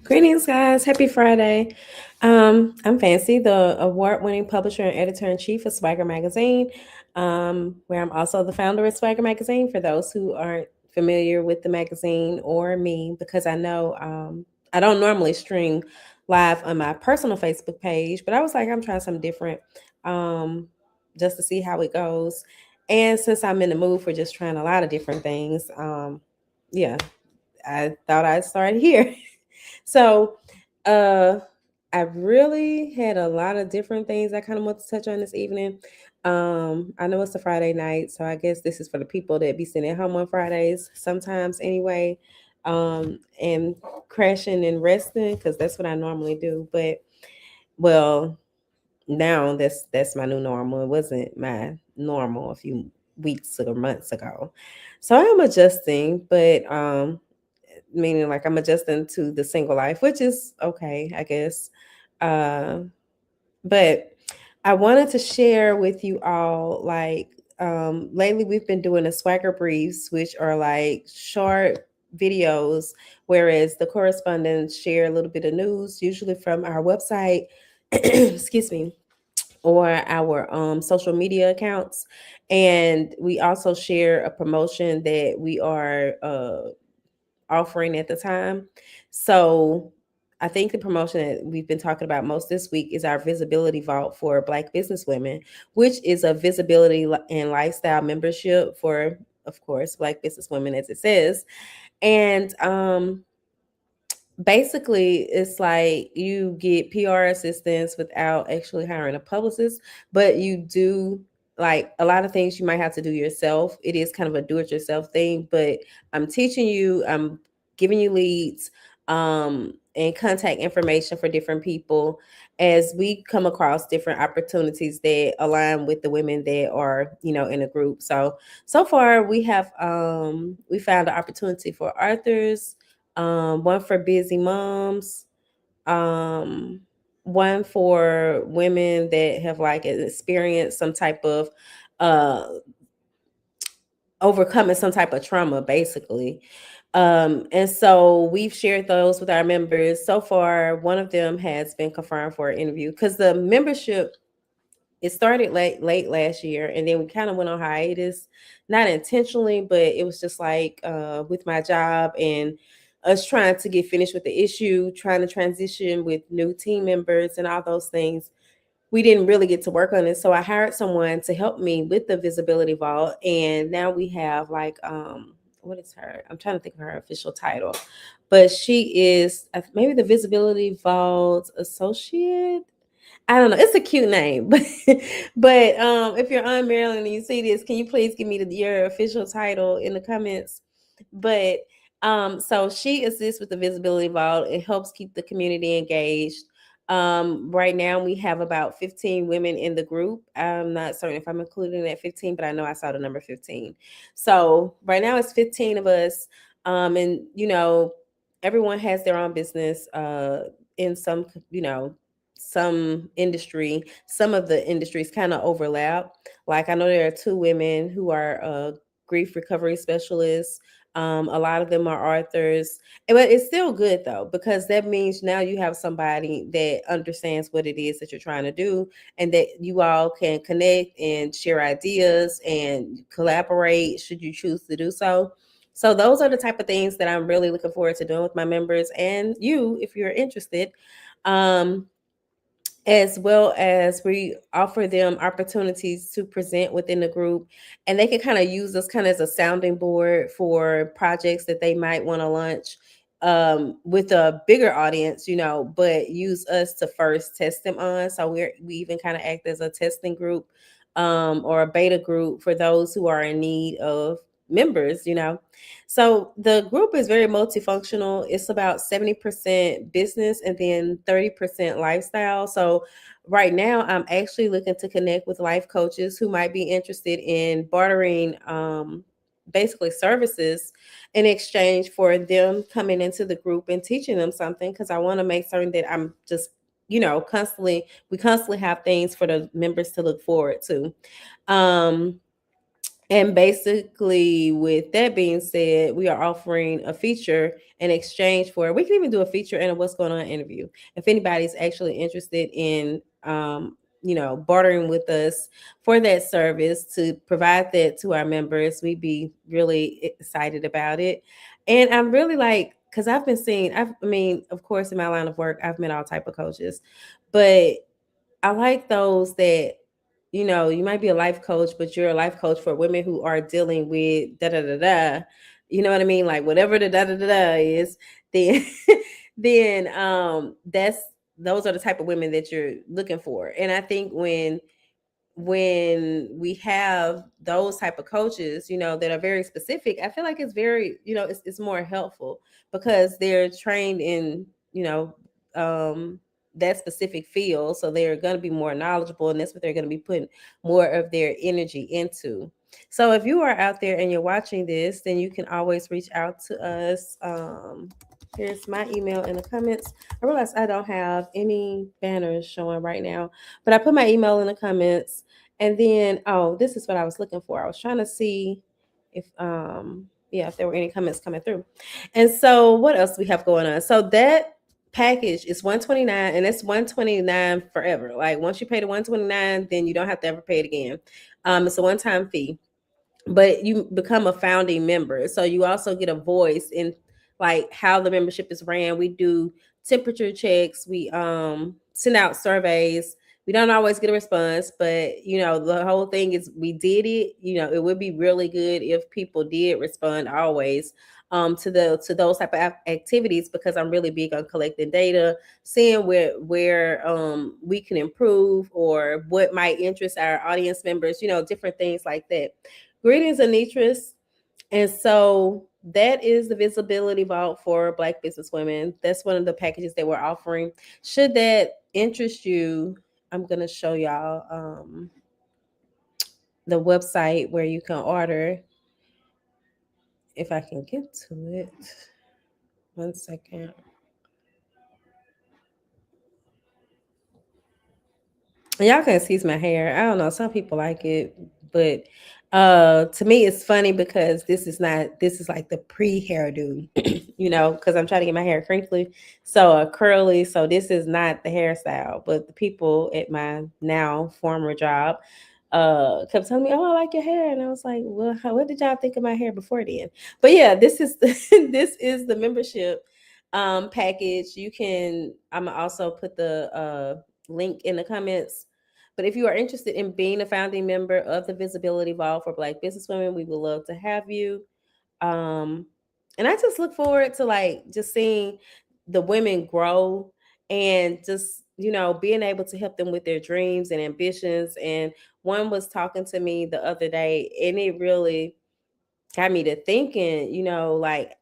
Greetings, guys. Happy Friday. I'm Fancy, the award winning publisher and editor in chief of Swagger Magazine, where I'm also the founder of Swagger Magazine for those who aren't familiar with the magazine or me, because I know I don't normally stream live on my personal Facebook page, but I was like, I'm trying something different um, just to see how it goes. And since I'm in the mood for just trying a lot of different things, yeah, I thought I'd start here. So, uh, I've really had a lot of different things I kind of want to touch on this evening. I know it's a Friday night, so I guess this is for the people that be sitting at home on Fridays sometimes anyway, and crashing and resting because that's what I normally do. But well, now that's my new normal. It wasn't my normal a few weeks or months ago. So I am adjusting, but meaning like I'm adjusting to the single life, which is okay, I guess. Uh, but I wanted to share with you all like lately we've been doing the swagger briefs, which are like short videos, whereas the correspondents share a little bit of news, usually from our website, excuse me, or our social media accounts. And we also share a promotion that we are offering at the time. So I think the promotion that we've been talking about most this week is our visibility vault for Black business women, which is a visibility and lifestyle membership for, of course, Black business women, as it says. And basically, it's like you get PR assistance without actually hiring a publicist, but you do like a lot of things you might have to do yourself. It is kind of a do it yourself thing, but I'm teaching you, I'm giving you leads and contact information for different people as we come across different opportunities that align with the women that are, in a group. So far we found an opportunity for authors, one for busy moms, um, one for women that have like experienced some type of uh, overcoming some type of trauma, basically. And so we've shared those with our members. So far, one of them has been confirmed for an interview because the membership it started late last year, and then we kind of went on hiatus, not intentionally, but it was just like with my job and us trying to get finished with the issue, trying to transition with new team members and all those things. We didn't really get to work on it, so I hired someone to help me with the visibility vault, and now we have like what is her, I'm trying to think of her official title, but she is maybe the visibility vault associate. I don't know. It's a cute name, but if you're on Maryland and you see this, can you please give me your official title in the comments? But so she assists with the visibility vault. It helps keep the community engaged. Right now we have about 15 women in the group. I'm not certain if I'm including that 15, but I know I saw the number 15. So right now it's 15 of us. And everyone has their own business in some industry. Some of the industries kind of overlap. Like I know there are two women who are grief recovery specialists. A lot of them are authors. But it's still good though, because that means now you have somebody that understands what it is that you're trying to do, and that you all can connect and share ideas and collaborate should you choose to do so. So those are the type of things that I'm really looking forward to doing with my members and you if you're interested. Um, as well as we offer them opportunities to present within the group, and they can kind of use us kind of as a sounding board for projects that they might want to launch with a bigger audience, but use us to first test them on. So we even kind of act as a testing group or a beta group for those who are in need of members. So the group is very multifunctional. It's about 70% business and then 30% lifestyle. So right now I'm actually looking to connect with life coaches who might be interested in bartering basically services in exchange for them coming into the group and teaching them something, because I want to make certain that I'm just we constantly have things for the members to look forward to. um And basically, with that being said, we are offering a feature in exchange for, we can even do a feature and a what's going on interview. If anybody's actually interested in, bartering with us for that service to provide that to our members, we'd be really excited about it. And I'm really like, because I've been seeing, I mean, of course, in my line of work, I've met all type of coaches, but I like those that, you might be a life coach, but you're a life coach for women who are dealing with da da da da. You know what I mean? Like whatever the da da da da is, then then that's those are the type of women that you're looking for. And I think when we have those type of coaches, that are very specific, I feel like it's very, it's more helpful because they're trained in, um, that specific field. So they're going to be more knowledgeable, and that's what they're going to be putting more of their energy into. So if you are out there and you're watching this, then you can always reach out to us. Here's my email in the comments. I realize I don't have any banners showing right now, but I put my email in the comments. And then, oh, this is what I was looking for. I was trying to see if there were any comments coming through. And so what else we have going on? So that package is 129, and it's 129 forever. Like once you pay the 129, then you don't have to ever pay it again. It's a one-time fee, but you become a founding member. So you also get a voice in like how the membership is ran. We do temperature checks. We send out surveys. We don't always get a response, but the whole thing is we did it. It would be really good if people did respond always to those type of activities, because I'm really big on collecting data, seeing where we can improve or what might interest our audience members, different things like that. Greetings, Anitris. And so that is the visibility vault for Black business women. That's one of the packages that we're offering. Should that interest you, I'm going to show y'all the website where you can order. If I can get to it. 1 second. Y'all can excuse my hair. I don't know. Some people like it, but to me it's funny because this is like the pre-hairdo, because I'm trying to get my hair crinkly, so curly. So this is not the hairstyle, but the people at my now former job kept telling me, "Oh, I like your hair," and I was like, "Well, what did y'all think of my hair before then?" But yeah, this is this is the membership package. I'm also put the link in the comments. But if you are interested in being a founding member of the Visibility Vault for Black businesswomen, we would love to have you. Um, and I just look forward to like just seeing the women grow and just being able to help them with their dreams and ambitions. And one was talking to me the other day, and it really got me to thinking, like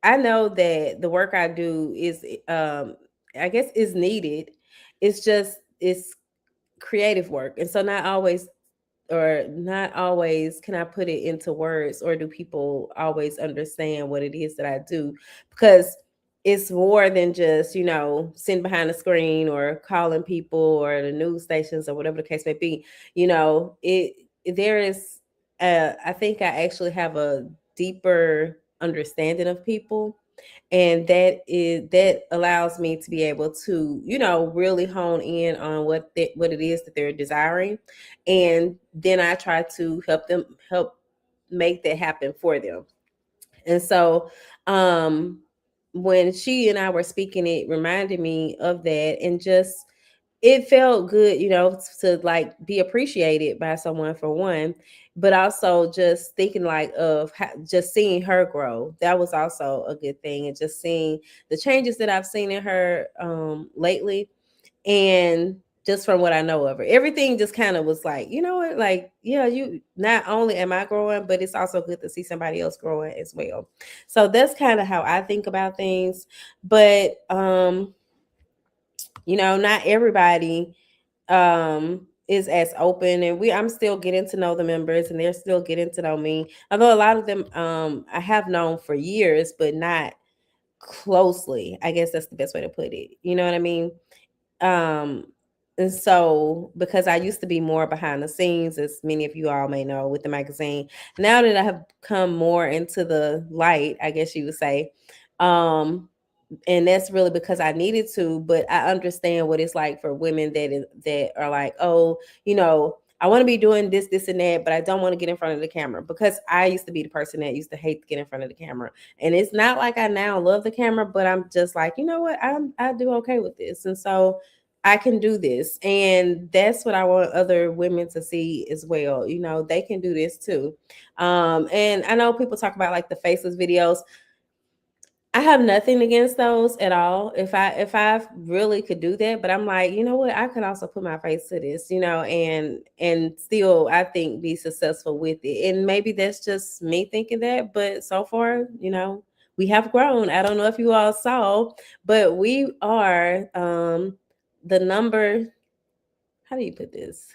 I know that the work I do is I guess is needed. It's creative work. And so not always can I put it into words, or do people always understand what it is that I do, because it's more than just, sitting behind the screen or calling people or the news stations or whatever the case may be. It there is I think I actually have a deeper understanding of people, and that allows me to be able to really hone in on what it is that they're desiring, and then I try to help make that happen for them. And so um when she and I were speaking, it reminded me of that, and just it felt good, to like be appreciated by someone, for one, but also just thinking like of just seeing her grow. That was also a good thing, and just seeing the changes that I've seen in her lately, and just from what I know of her, everything just kind of was like, you know what, like, yeah, you not only am I growing, but it's also good to see somebody else growing as well. So that's kind of how I think about things. But not everybody is as open, and I'm still getting to know the members, and they're still getting to know me, although a lot of them I have known for years, but not closely. I guess that's the best way to put it. You know what I mean? um And so, because I used to be more behind the scenes, as many of you all may know, with the magazine, now that I have come more into the light, I guess you would say, um, and that's really because I needed to. But I understand what it's like for women that are like, oh, I want to be doing this, this, and that, but I don't want to get in front of the camera, because I used to be the person that used to hate to get in front of the camera. And it's not like I now love the camera, but I'm just like, you know what, I do okay with this, and so I can do this, and that's what I want other women to see as well. They can do this too. And I know people talk about like the faceless videos. I have nothing against those at all. If I really could do that, but I'm like, you know what? I could also put my face to this, and still I think be successful with it. And maybe that's just me thinking that, but so far, we have grown. I don't know if you all saw, but we are the number, how do you put this?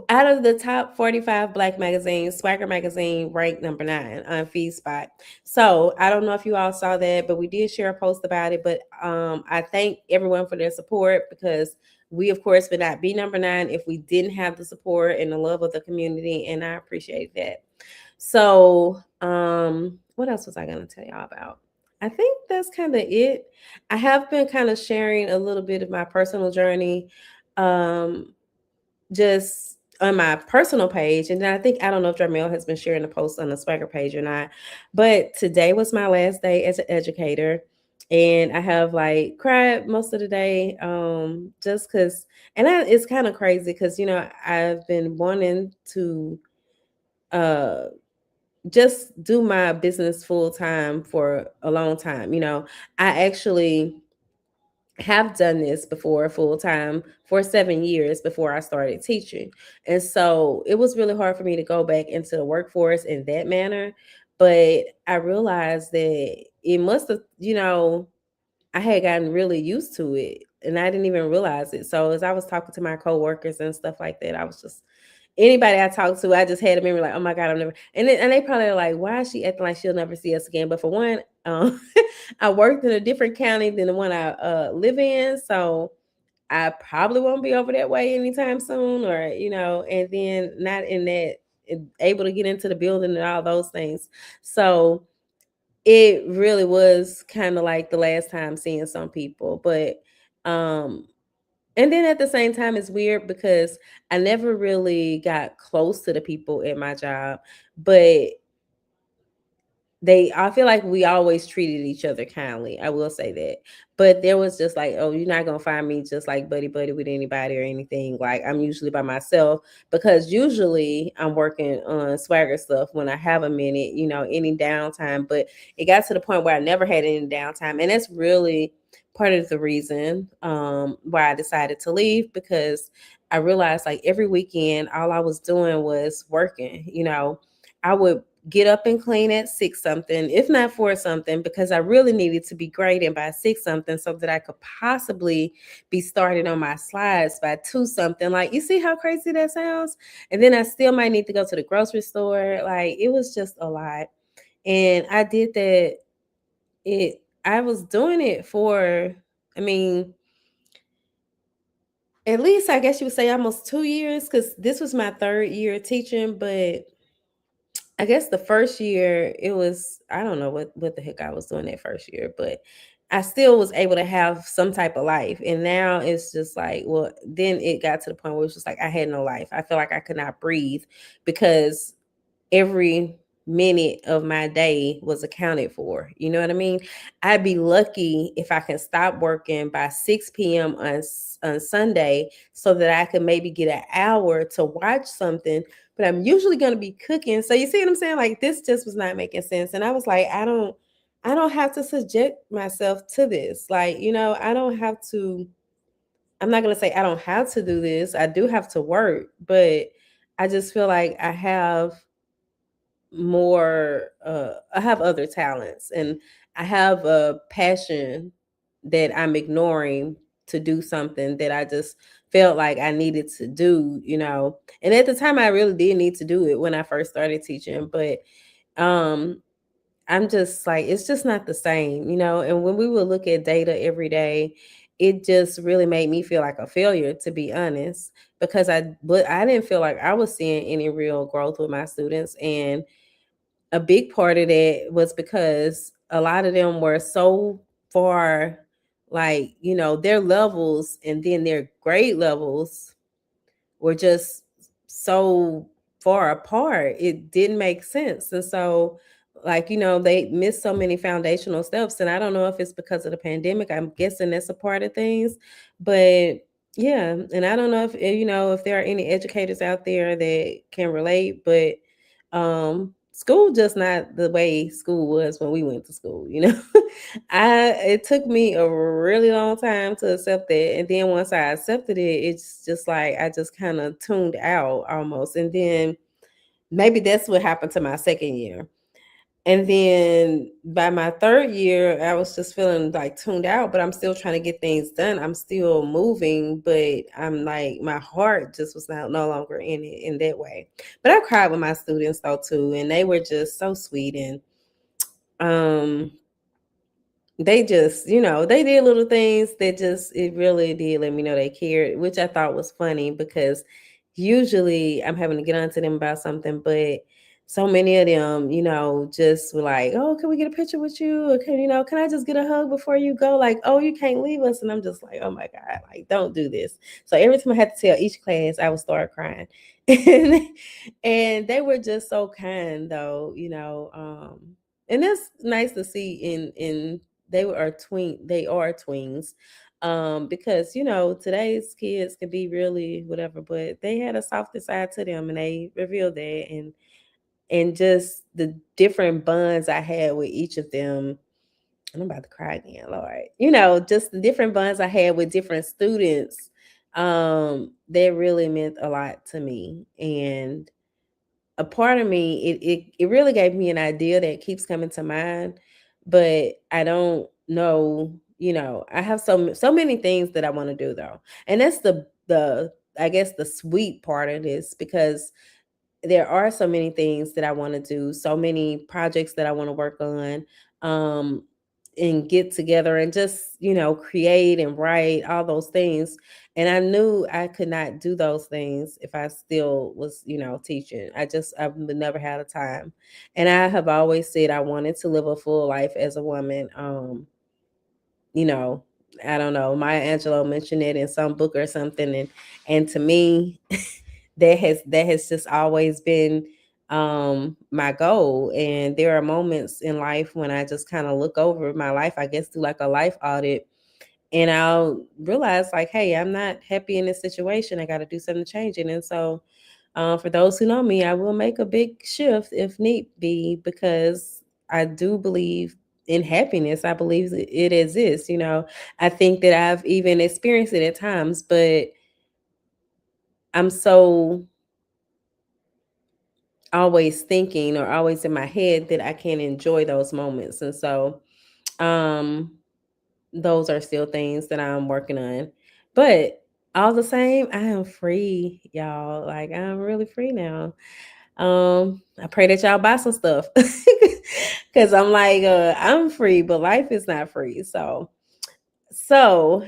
Out of the top 45 Black magazines, Swagger Magazine ranked number 9 on FeedSpot. So I don't know if you all saw that, but we did share a post about it. But I thank everyone for their support, because we, of course, would not be number 9 if we didn't have the support and the love of the community, and I appreciate that. So, what else was I going to tell y'all about? I think that's kind of it. I have been kind of sharing a little bit of my personal journey, um, just on my personal page. And then I don't know if Jarmel has been sharing the post on the Swagger page or not, but today was my last day as an educator. And I have like cried most of the day, just because, it's kind of crazy because, I've been wanting to uh, just do my business full time for a long time. I actually have done this before full time for 7 years before I started teaching. And so it was really hard for me to go back into the workforce in that manner. But I realized that it must have, I had gotten really used to it and I didn't even realize it. So as I was talking to my coworkers and stuff like that, I was just, anybody I talked to, I just had a memory like, oh my God, I'm never, and they probably are like, why is she acting like she'll never see us again? But for one, I worked in a different county than the one I live in, so I probably won't be over that way anytime soon, or and then not in that able to get into the building and all those things. So it really was kind of like the last time seeing some people, but um and then at the same time, it's weird because I never really got close to the people at my job, but I feel like we always treated each other kindly. I will say that. But there was just like, oh, you're not gonna find me just like buddy buddy with anybody or anything. Like I'm usually by myself, because usually I'm working on Swagger stuff when I have a minute, any downtime. But it got to the point where I never had any downtime. And that's really part of the reason why I decided to leave, because I realized like every weekend all I was doing was working. I would get up and clean at 6 something, if not 4 something, because I really needed to be grading by 6 something so that I could possibly be started on my slides by 2 something. Like, you see how crazy that sounds? And then I still might need to go to the grocery store. Like, it was just a lot. And I did that. I was doing it for, I mean, at least I guess you would say almost 2 years, because this was my 3rd year teaching, but I guess the first year it was, I don't know what the heck I was doing that first year, but I still was able to have some type of life. And now it's just like, well, then it got to the point where it's just like I had no life. I feel like I could not breathe, because every minute of my day was accounted for. You know what I mean? I'd be lucky if I can stop working by 6 p.m. on Sunday so that I could maybe get an hour to watch something. But I'm usually going to be cooking. So you see what I'm saying? Like, this just was not making sense. And I was like, I don't have to subject myself to this. Like, I don't have to, I'm not going to say I don't have to do this. I do have to work, but I just feel like I have other talents, and I have a passion that I'm ignoring to do something that I just felt like I needed to do. And at the time I really did need to do it when I first started teaching, but um I'm just like, it's just not the same. And when we would look at data every day, it just really made me feel like a failure, to be honest, because I didn't feel like I was seeing any real growth with my students. And a big part of that was because a lot of them were so far, like, their levels and then their grade levels were just so far apart. It didn't make sense. And so, like, they missed so many foundational steps. And I don't know if it's because of the pandemic. I'm guessing that's a part of things. But yeah, and I don't know if there are any educators out there that can relate, but school just not the way school was when we went to school. It took me a really long time to accept that. And then once I accepted it, it's just like I just kind of tuned out almost. And then maybe that's what happened to my second year. And then by my third year, I was just feeling like tuned out, but I'm still trying to get things done. I'm still moving, but I'm like, my heart just was no longer in it in that way. But I cried with my students though too, and they were just so sweet. And they just, they did little things that just, it really did let me know they cared, which I thought was funny because usually I'm having to get onto them about something, but so many of them, just were like, oh, can we get a picture with you? Or can I just get a hug before you go? Like, oh, you can't leave us. And I'm just like, oh my God, like, don't do this. So every time I had to tell each class, I would start crying. And they were just so kind though, and that's nice to see in they are twins, because today's kids can be really whatever, but they had a softer side to them, and they revealed that. And just the different bonds I had with each of them, and I'm about to cry again, Lord. Just the different bonds I had with different students, that really meant a lot to me. And a part of me, it really gave me an idea that keeps coming to mind, but I don't know. I have so many things that I want to do though, and that's the I guess the sweet part of this, because there are so many things that I want to do, so many projects that I want to work on, um, and get together and just, create and write all those things. And I knew I could not do those things if I still was, teaching. I've never had a time. And I have always said I wanted to live a full life as a woman. You know, I don't know, Maya Angelou mentioned it in some book or something. And to me, that has just always been my goal. And there are moments in life when I just kind of look over my life, I guess, do like a life audit, and I'll realize like, hey, I'm not happy in this situation. I got to do something to change it. And so, for those who know me, I will make a big shift if need be, because I do believe in happiness. I believe it exists. I think that I've even experienced it at times, but I'm so always thinking or always in my head that I can't enjoy those moments. And so, um, those are still things that I'm working on. But all the same, I am free, y'all. Like, I'm really free now. I pray that y'all buy some stuff. Cause I'm like, I'm free, but life is not free. So,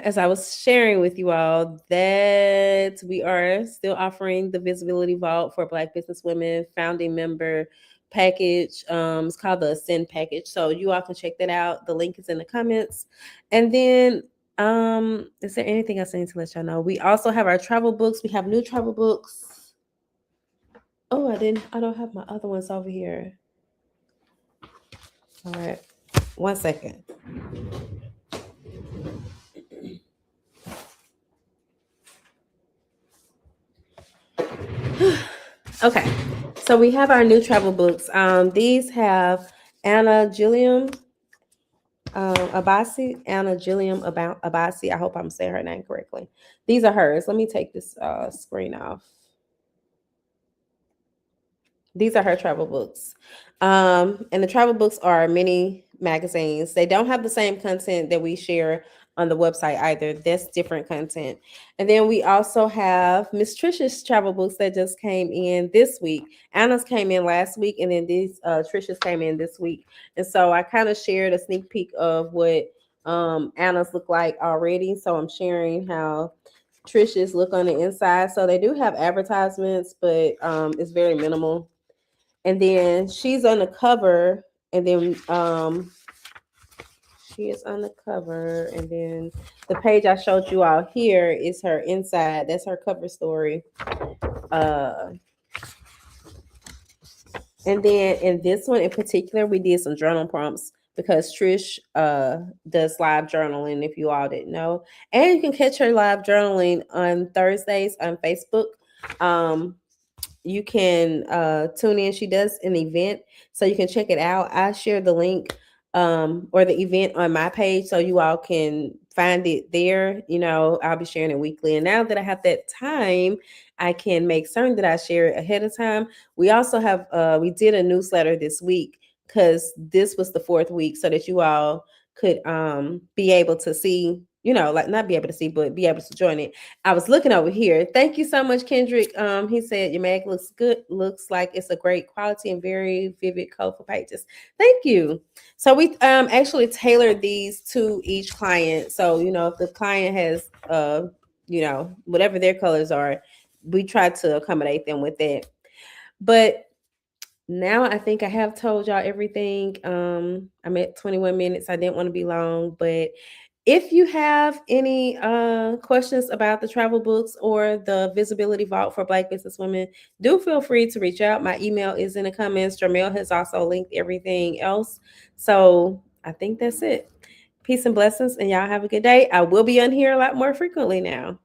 as I was sharing with you all, that we are still offering the Visibility Vault for Black business women founding member package. It's called the Ascend package. So you all can check that out. The link is in the comments. And then, is there anything else I need to let y'all know? We also have our travel books. We have new travel books. Oh, I don't have my other ones over here. All right. 1 second. Okay, so we have our new travel books. These have Anna Gilliam Abasi. Anna Gilliam Abasi. I hope I'm saying her name correctly. These are hers. Let me take this screen off. These are her travel books. And the travel books are mini magazines. They don't have the same content that we share on the website either. That's different content. And then we also have Miss Trisha's travel books that just came in this week. Anna's came in last week, and then these Trisha's came in this week. And so I kind of shared a sneak peek of what Anna's look like already. So I'm sharing how Trisha's look on the inside. So they do have advertisements, but it's very minimal. And then she's on the cover, and then she is on the cover, and then the page I showed you all here is her inside. That's her cover story. Uh, and then in this one in particular, we did some journal prompts because Trish does live journaling, if you all didn't know. And you can catch her live journaling on Thursdays on Facebook. You can tune in. She does an event, so you can check it out. I share the link or the event on my page so you all can find it there. I'll be sharing it weekly. And now that I have that time, I can make certain that I share it ahead of time. We also have we did a newsletter this week because this was the 4th week, so that you all could be able to see, like not be able to see, but be able to join it. I was looking over here. Thank you so much, Kendrick. He said your mag looks good. Looks like it's a great quality and very vivid, colorful pages. Thank you. So we actually tailored these to each client. So if the client has whatever their colors are, we try to accommodate them with that. But now I think I have told y'all everything. I'm at 21 minutes. I didn't want to be long, but if you have any questions about the travel books or the Visibility Vault for Black businesswomen, do feel free to reach out. My email is in the comments. Jamel has also linked everything else. So I think that's it. Peace and blessings, and y'all have a good day. I will be on here a lot more frequently now.